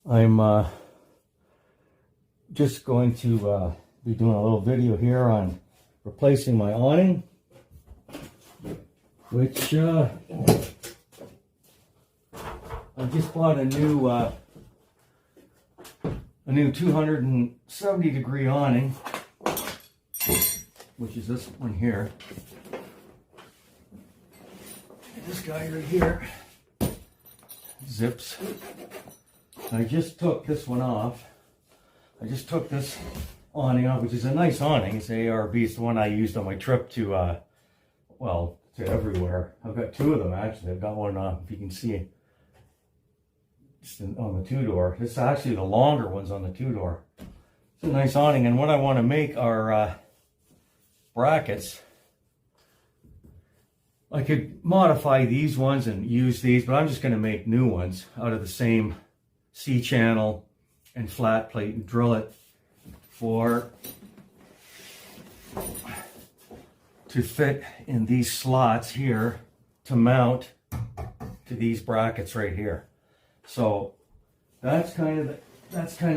I'm just going to be doing a little video here on replacing my awning, which I just bought a new 270 degree awning, which is this one here. This guy right here zips. I just took this one off. I just took this awning off, which is a nice awning. It's an ARB. It's the one I used on my trip to, well, to everywhere. I've got two of them actually. I've got one, if you can see, just on the two-door. This is actually the longer ones on the two-door. It's a nice awning, and what I want to make are brackets. I could modify these ones and use these, but I'm just going to make new ones out of the same C-channel and flat plate and drill it to fit in these slots here to mount to these brackets right here. So that's kind of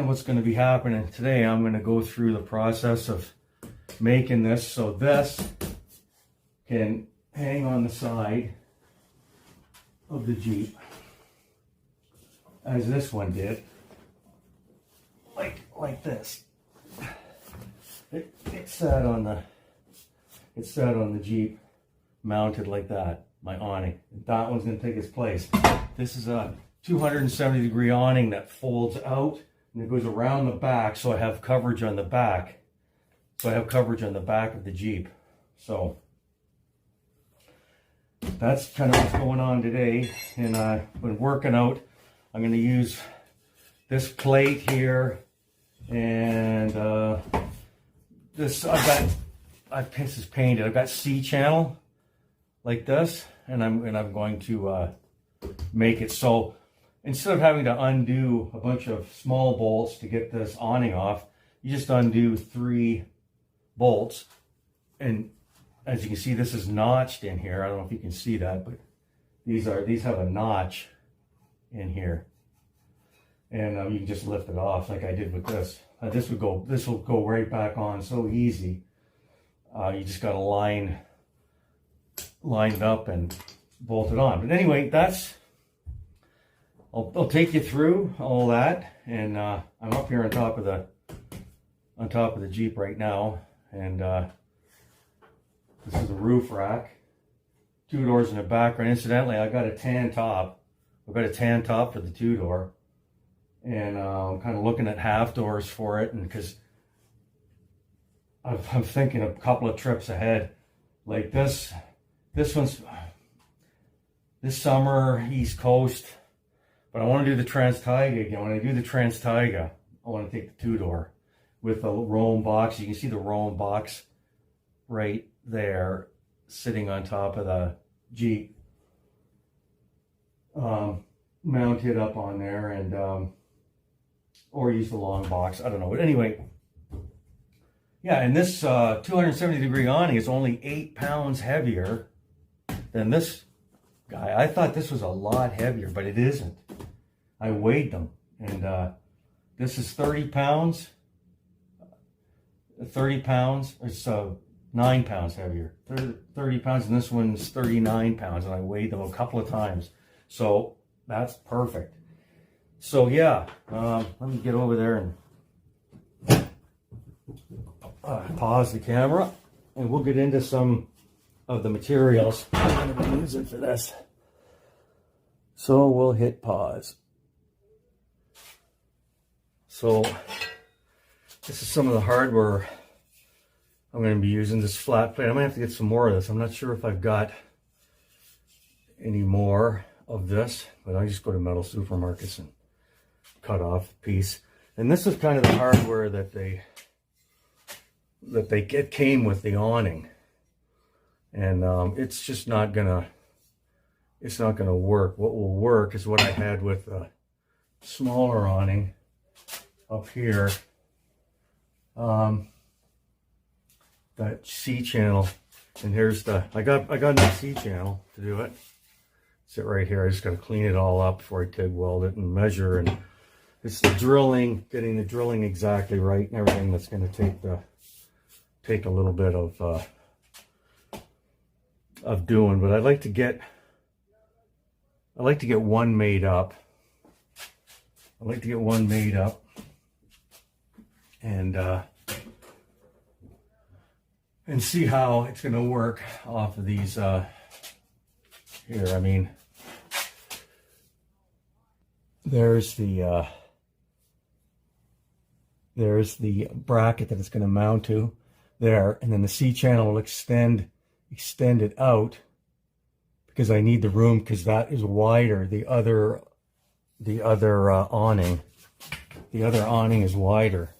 what's going to be happening today. I'm going to go through the process of making this so this can hang on the side of the Jeep, as this one did, like this. It sat on the Jeep, mounted like that. My awning. That one's going to take its place. This is a 270 degree awning that folds out and it goes around the back, so I have coverage on the back. So I have coverage on the back of the Jeep. So that's kind of what's going on today, and I've been working out. I'm going to use this plate here, and this this is painted. I've got C-channel like this, and I'm going to make it so instead of having to undo a bunch of small bolts to get this awning off, you just undo 3 bolts, and as you can see, this is notched in here. I don't know if you can see that, but these have a notch in here, and you can just lift it off like I did with this. This will go right back on so easy. You just got to line it up and bolt it on. But anyway, I'll take you through all that, and I'm up here on top of the Jeep right now, and this is the roof rack, 2 doors in the background. Incidentally, I got a tan top. I've got a tan top for the 2-door, and I'm kind of looking at half doors for it, and because I'm thinking a couple of trips ahead, like this one's this summer East Coast, but I want to do the Trans-Taiga again. When I do the Trans-Taiga, I want to take the 2-door with the Rome box. You can see the Rome box right there sitting on top of the Jeep, mounted up on there, and or use the long box, I don't know. But anyway, yeah, and this 270 degree awning is only 8 pounds heavier than this guy. I thought this was a lot heavier, but it isn't. I weighed them, and this is 30 pounds. 30 pounds. It's 9 pounds heavier. 30 pounds, and this one's 39 pounds, and I weighed them a couple of times. So that's perfect. So yeah, let me get over there and pause the camera, and we'll get into some of the materials I'm going to be using for this. So we'll hit pause. So this is some of the hardware I'm going to be using. This flat plate. I'm going to have to get some more of this. I'm not sure if I've got any more of this, but I just go to metal supermarkets and cut off a piece. And this is kind of the hardware that came with the awning, and it's just not gonna work. What will work is what I had with the smaller awning up here. That C-channel, and here's I got a C-channel to do it. Sit right here. I just got to clean it all up before I TIG weld it and measure and it's the drilling, getting the drilling exactly right and everything that's going to take a little bit of doing. But I'd like to get one made up. I'd like to get one made up and see how it's going to work off of these here. I mean, there's the bracket that it's going to mount to there, and then the C channel will extend it out because I need the room, because that is wider. The other awning is wider.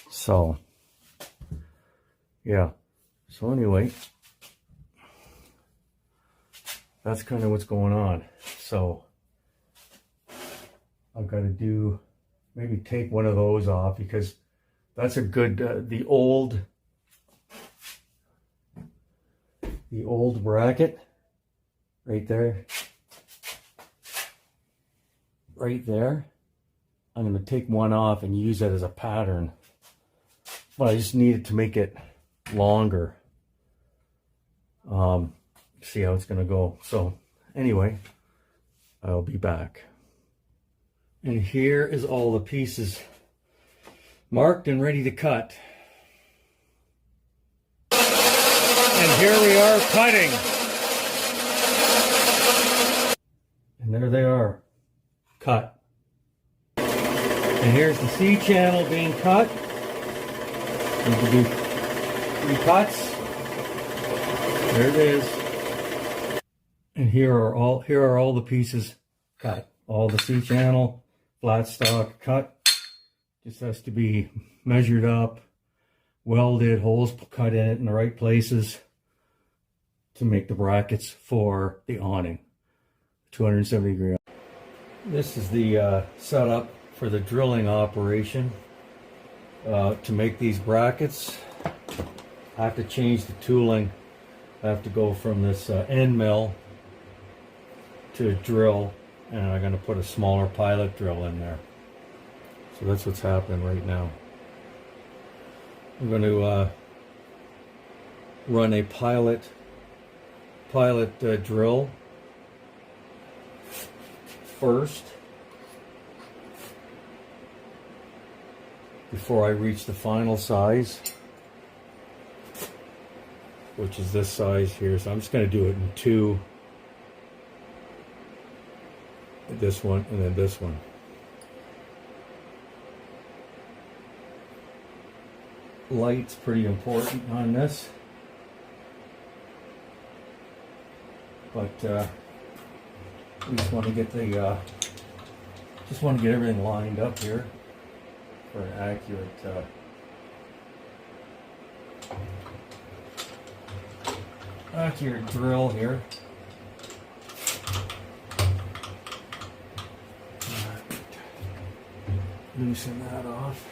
So yeah. So anyway, that's kind of what's going on. So I've got to maybe take one of those off, because that's a good, the old bracket right there, I'm going to take one off and use that as a pattern, but I just needed to make it longer. See how it's going to go. So anyway, I'll be back. And here is all the pieces marked and ready to cut. And here we are cutting. And there they are, cut. And here's the C channel being cut. Need to do 3 cuts. There it is. And here are all the pieces cut. All the C channel, flat stock cut. Just has to be measured up, welded, holes cut in it in the right places to make the brackets for the awning. 270 degree. This is the setup for the drilling operation. To make these brackets, I have to change the tooling. I have to go from this end mill to a drill, and I'm going to put a smaller pilot drill in there. So that's what's happening right now. I'm going to run a pilot drill first before I reach the final size, which is this size here. So I'm just going to do it in 2. This one and then this one. Light's pretty important on this, but we just want to get everything lined up here for an accurate drill here. Loosen that off.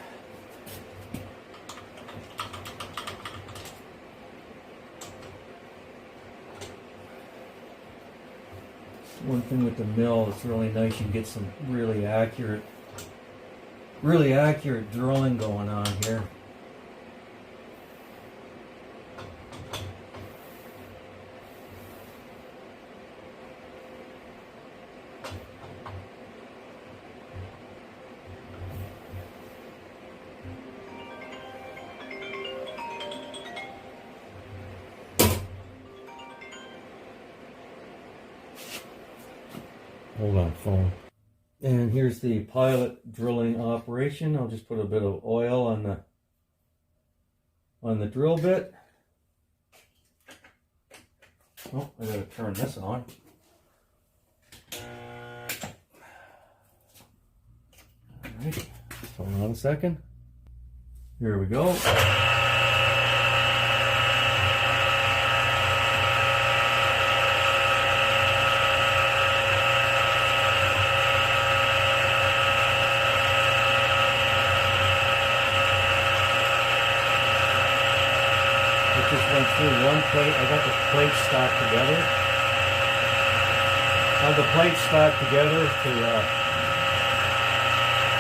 One thing with the mill that's really nice, you can get some really accurate drilling going on here. Hold on, phone. And here's the pilot drilling operation. I'll just put a bit of oil on the drill bit. Oh, I gotta turn this on. Alright, hold on a second. Here we go. Just went through one plate. I got the plate stacked together. I have the plate stacked together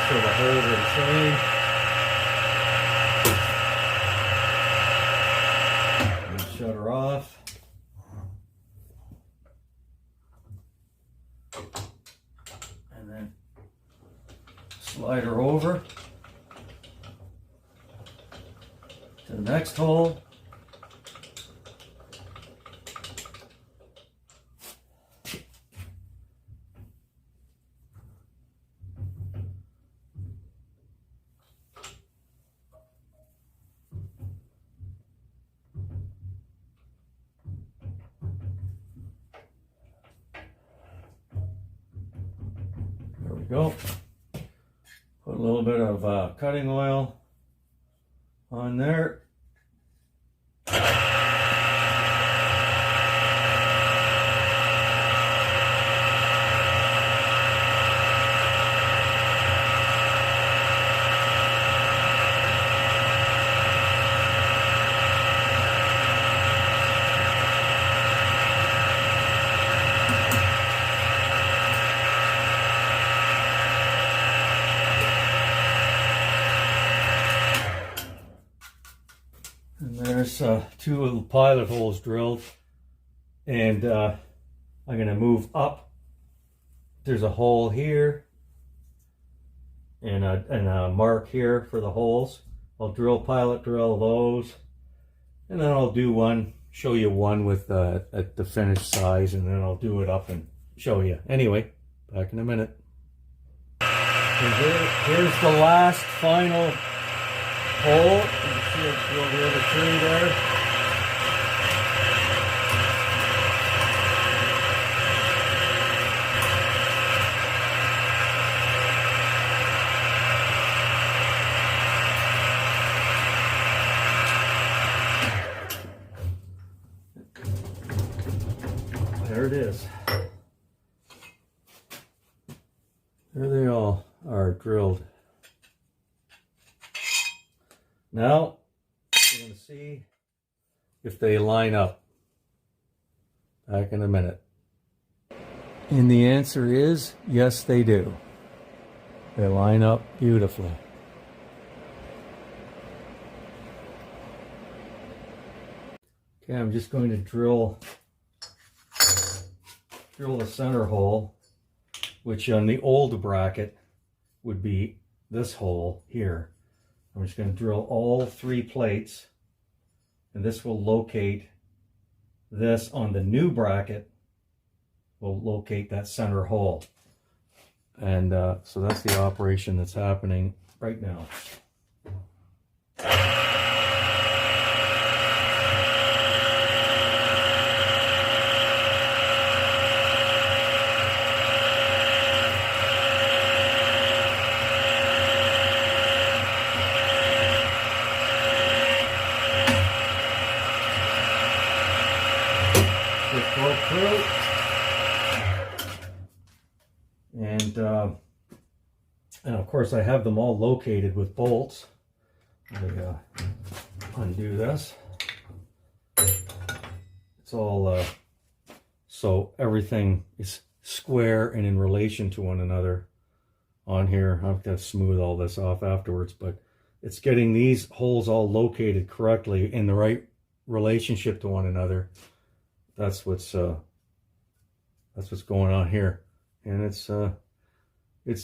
sure the holes are the same. And shut her off. And then slide her over to the next hole. There we go. Put a little bit of cutting oil on there. And there's 2 little pilot holes drilled, and I'm going to move up. There's a hole here and a mark here for the holes. I'll pilot drill those, and then I'll do one, show you one with at the finished size, and then I'll do it up and show you. Anyway, back in a minute. Here's the last final hole. You can see it go over the tree there. There it is. There they all are drilled. Now, we're going to see if they line up. Back in a minute. And the answer is, yes, they do. They line up beautifully. Okay, I'm just going to drill the center hole, which on the old bracket would be this hole here. I'm just going to drill all 3 plates, and this will locate this on the new bracket, will locate that center hole. And so that's the operation that's happening right now. Go through, and of course I have them all located with bolts. Let me undo this. It's all so everything is square and in relation to one another on here. I've got to smooth all this off afterwards, but it's getting these holes all located correctly in the right relationship to one another. That's what's going on here, and it's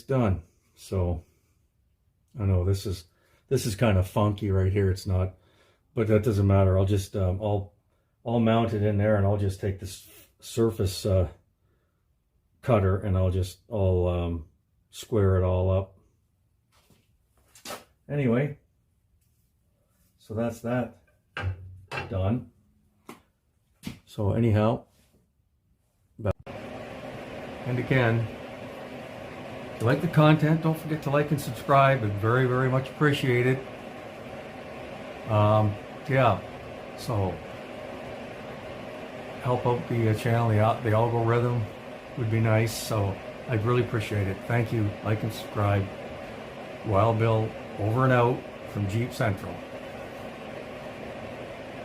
done. So I know this is kind of funky right here. It's not, but that doesn't matter. I'll just I'll mount it in there, and I'll just take this surface cutter, and I'll square it all up. Anyway, so that's that done. So anyhow, and again, if you like the content, don't forget to like and subscribe. It's very, very much appreciated. Yeah, so help out the channel, the algorithm would be nice. So I'd really appreciate it. Thank you. Like and subscribe. Wild Bill over and out from Jeep Central.